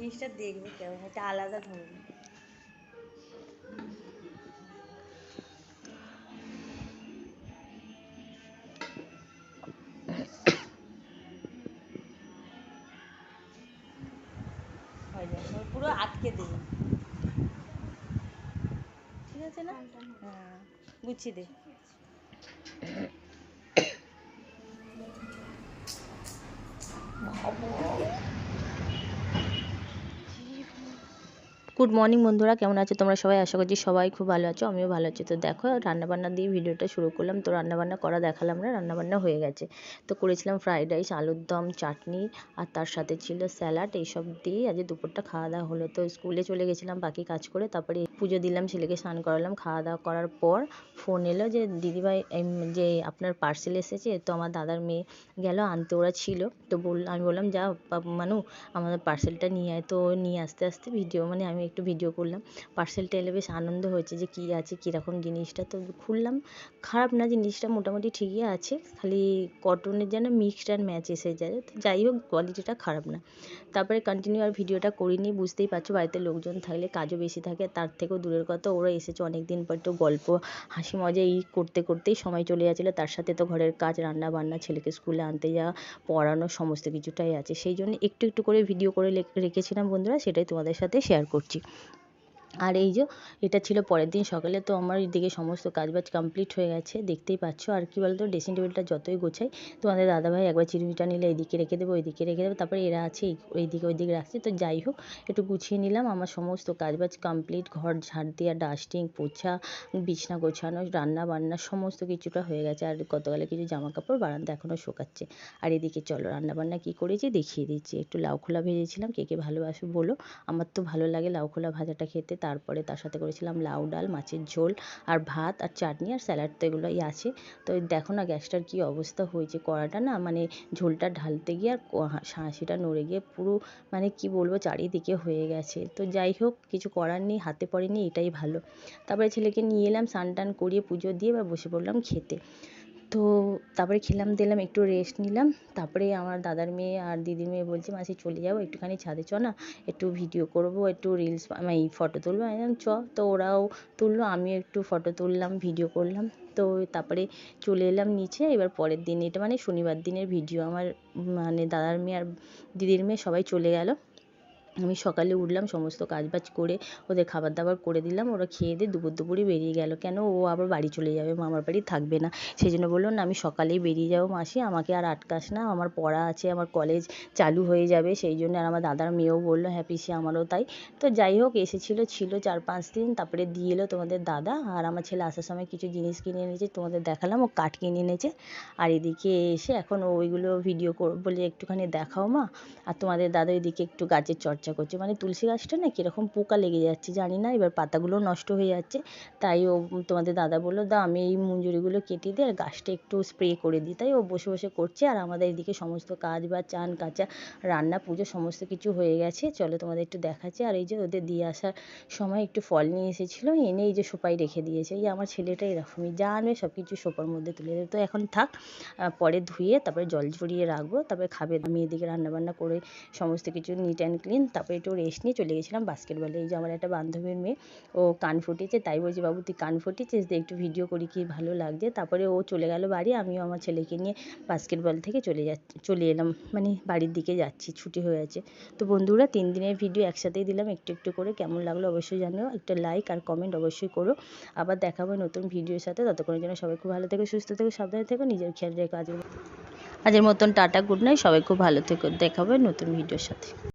জিনিসটা দেখবে কেমন একটা আলাদা ধরনের। পুরো আটকে দেবে, ঠিক আছে না? হ্যাঁ, গুছিয়ে দে। গুড মর্নিং বন্ধুরা, কেমন আছো তোমরা সবাই? আশা করছি সবাই খুব ভালো আছো, আমিও ভালো আছি। তো দেখো রান্নাবান্না দিয়ে ভিডিওটা শুরু করলাম। তো রান্নাবান্না করা দেখালাম না, রান্নাবান্না হয়ে গেছে। তো করেছিলাম ফ্রাইড রাইস, আলুর দম, চাটনি, আর তার সাথে ছিল স্যালাড। এইসব দিয়ে আজ দুপুরটা খাওয়া দাওয়া হলো। তো স্কুলে চলে গেছিলাম বাকি কাজ করে, তারপরে পুজো দিলাম, ছেলেকে স্নান করালাম। খাওয়া দাওয়া করার পর ফোন এলো যে দিদিভাই যে আপনার পার্সেল এসেছে। তো আমার দাদার মেয়ে গেল আনতে, ওরা ছিল। তো আমি বললাম যা মানু আমাদের পার্সেলটা নিয়ে আয়। তো নিয়ে আসতে আসতে ভিডিও মানে আমি একটু ভিডিও করলাম। পার্সেলটা এলে বেশ আনন্দ হয়েছে যে কী আছে, কীরকম জিনিসটা। তো খুললাম, খারাপ না জিনিসটা, মোটামুটি ঠিকই আছে। খালি কটনের যেন মিক্সড অ্যান্ড ম্যাচ এসে যায়। তো যাই হোক, কোয়ালিটিটা খারাপ না। তারপরে কন্টিনিউ আর ভিডিওটা করিনি, বুঝতেই পারছো বাড়িতে লোকজন থাকলে কাজও বেশি থাকে। তার থেকেও দূরের কথা, ওরা এসেছে অনেক দিন পর। তো গল্প হাসি মজা এই করতে করতেই সময় চলে যাচ্ছিলো। তার সাথে তো ঘরের কাজ, রান্না বান্না, ছেলেকে স্কুলে আনতে যাওয়া, পড়ানো, সমস্ত কিছুটাই আছে। সেই জন্য একটু একটু করে ভিডিও করে রেখেছিলাম বন্ধুরা, সেটাই তোমাদের সাথে শেয়ার করছি। আর এই যে এটা ছিল পরের দিন সকালে। তো আমার এদিকে সমস্ত কাজবাজ কমপ্লিট হয়ে গেছে, দেখতেই পাচ্ছ। আর কি বলতো, ড্রেসিং টেবিলটা যতই গোছাই, তোমাদের দাদাভাই একবার চিরুনিটা নিলে এইদিকে রেখে দেবো, ওইদিকে রেখে দেবো, তারপরে এরা আছে এইদিকে ওইদিকে রাখছে। তো যাই হোক, একটু গুছিয়ে নিলাম। আমার সমস্ত কাজবাজ কমপ্লিট, ঘর ঝাড় দেওয়া, ডাস্টিং, পোছা, বিছনা গোছানো, রান্না বান্না সমস্ত কিছুটা হয়ে গেছে। আর গতকালে কিছু জামা কাপড় বারান্দা এখনও শোকাচ্ছে। আর এদিকে চলো রান্নাবান্না কী করেছি দেখিয়ে দিচ্ছি। একটু লাউ খোলা ভেজেছিলাম, কে কে ভালোবাসো বলো। আমার তো ভালো লাগে লাউ খোলা ভাজাটা খেতে। তারপরে তার সাথে করেছিলাম লাউ ডাল, মাছের ঝোল, আর ভাত, আর চাটনি, আর স্যালাড। তো এগুলোই আছে। তো দেখো না গ্যাসটার কী অবস্থা হয়েছে, কড়াটা না মানে ঝোলটা ঢালতে গিয়ে আর হাঁসিটা নড়ে গিয়ে পুরো মানে কি বলবো চারিদিকে হয়ে গেছে। তো যাই হোক, কিছু করার নেই, হাতে পড়েনি, এটাই ভালো। তারপরে ছেলেকে নিয়ে এলাম, স্নান টান করিয়ে পুজো দিয়ে এবার বসে পড়লাম খেতে। তো তারপরে খেলাম দিলাম, একটু রেস্ট নিলাম। তারপরে আমার দাদার মেয়ে আর দিদির মেয়ে বলছে মাসি চলে যাবো একটুখানি ছাদে, চ না একটু ভিডিও করবো, একটু রিলস এই ফটো তুলবো। আমি বললাম চ। তো ওরাও তুললো, আমিও একটু ফটো তুললাম, ভিডিও করলাম। তো তারপরে চলে এলাম নিচে। এবার পরের দিন, এটা মানে শনিবার দিনের ভিডিও। আমার মানে দাদার মেয়ে আর দিদির মেয়ে সবাই চলে গেল। আমি সকালে উঠলাম, সমস্ত কাজবাজ করে ওদের খাবার দাবার করে দিলাম। ওরা খেয়ে দিয়ে দুপুরে বেরিয়ে গেল। কেন, ও আবার বাড়ি চলে যাবে, মামার বাড়ি থাকবে না। সেই জন্য বললো না আমি সকালেই বেরিয়ে যাবো মাসি, আমাকে আর আটকাস না, আমার পড়া আছে, আমার কলেজ চালু হয়ে যাবে। সেই জন্য। আর আমার দাদার মেয়েও বললো হ্যাঁ পিসি আমারও তাই। তো যাই হোক, ছিল 4-5 দিন। তারপরে দিয়ে এলো তোমাদের দাদা। আর আমার ছেলে আসার সময় কিছু জিনিস কিনে এনেছে, তোমাদের দেখালাম, ও কাঠ কিনে এনেছে। আর এদিকে এসে এখন ওইগুলো ভিডিও বলে একটুখানি দেখাও মা। আর তোমাদের দাদা ওইদিকে একটু গাছের চর্চা করছে। মানে তুলসী গাছটা না কীরকম পোকা লেগে যাচ্ছে জানি না, এবার পাতাগুলো নষ্ট হয়ে যাচ্ছে। তাই ও তোমাদের দাদা বললো দা আমি এই মঞ্জুরিগুলো কেটে দিই আর গাছটা একটু স্প্রে করে দিই। তাই ও বসে বসে করছে। আর আমাদের এদিকে সমস্ত কাজ বা চান কাচা, রান্না, পুজো সমস্ত কিছু হয়ে গেছে। চলো তোমাদের একটু দেখাচ্ছি। আর এই যে ওদের দিয়ে আসার সময় একটু ফল নিয়ে এসেছিলো, এনে এই যে সোপায় রেখে দিয়েছে। এই আমার ছেলেটা এরকমই, যা আনবে সব কিছু সোপার মধ্যে তুলে দেবে। তো এখন থাক, পরে ধুয়ে তারপরে জল ঝরিয়ে রাখবো, তারপরে খাবে। আমি এদিকে রান্নাবান্না করে সমস্ত কিছু নিট অ্যান্ড ক্লিন। তারপরে একটু রেস্ট নিয়ে চলে গেছিলাম বাস্কেটবলে। এই যে আমার একটা বান্ধবীর মেয়ে, ও কান ফুটিয়েছে, তাই বলছি বাবু তুই কান ফুটিয়েছিস, একটু ভিডিও করি, কি ভালো লাগছে। তারপরে ও চলে গেল বাড়ি, আমিও আমার ছেলেকে নিয়ে বাস্কেটবল থেকে চলে এলাম, মানে বাড়ির দিকে যাচ্ছি, ছুটি হয়ে আছে। তো বন্ধুরা 3 দিনের ভিডিও একসাথেই দিলাম একটু একটু করে। কেমন লাগলো অবশ্যই জানিও, একটা লাইক আর কমেন্ট অবশ্যই করো। আবার দেখাবো নতুন ভিডিওর সাথে। ততক্ষণের জন্য সবাই খুব ভালো থেকো, সুস্থ থেকো, সাবধানে থেকো, নিজের খেয়াল রেখো। আজকের মতন টাটা, গুড নাইট, সবাই খুব ভালো থেকো। দেখা হবে নতুন ভিডিওর সাথে।